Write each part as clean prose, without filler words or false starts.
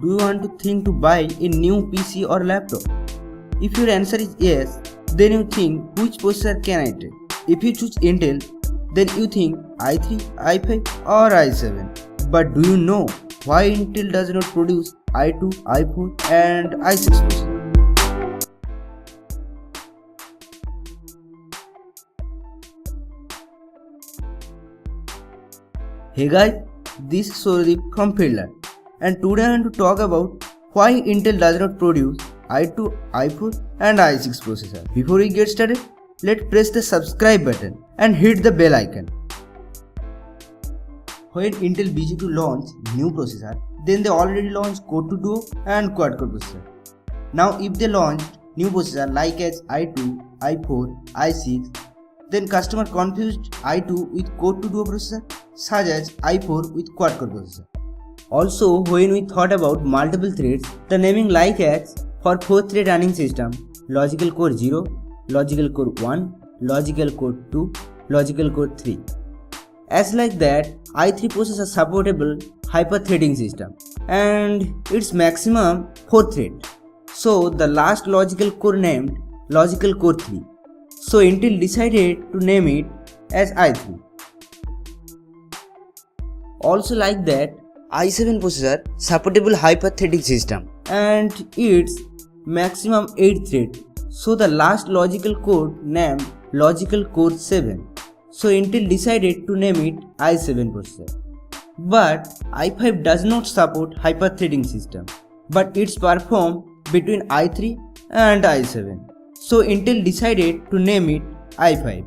do you want to think to buy a new PC or laptop? If your answer is yes, then you think which processor can I take? If you choose Intel, then you think i3, i5 or i7. But do you know why Intel does not produce i2, i4 and i6 processors? Hey guys, this is Surdeep from Feedler, and today I want to talk about why Intel does not produce i2, i4 and i6 processor. Before we get started, let's press the subscribe button and hit the bell icon. When Intel busy to launch new processor, then they already launched Core 2 Duo and quad-core processor. Now if they launch new processor like as i2, i4, i6, then customer confused i2 with Core 2 Duo processor such as i4 with quad-core processor. Also, when we thought about multiple threads, the naming like as for 4-thread running system, logical core 0, logical core 1, logical core 2, logical core 3. As like that, i3 processor supportable hyper-threading system and its maximum 4 thread. So the last logical core named logical core 3. So Intel decided to name it as i3. Also like that, i7 processor supportable hyper-threading system and its maximum 8 thread. So the last logical core named logical core 7. So Intel decided to name it i7 processor. But i5 does not support hyper-threading system, but it's performed between i3 and i7. So Intel decided to name it i5.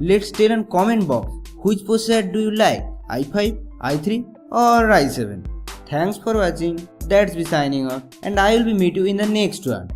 Let's tell in comment box which processor do you like, i5, i3 or i7. Thanks for watching. That's be signing off and I will be meet you in the next one.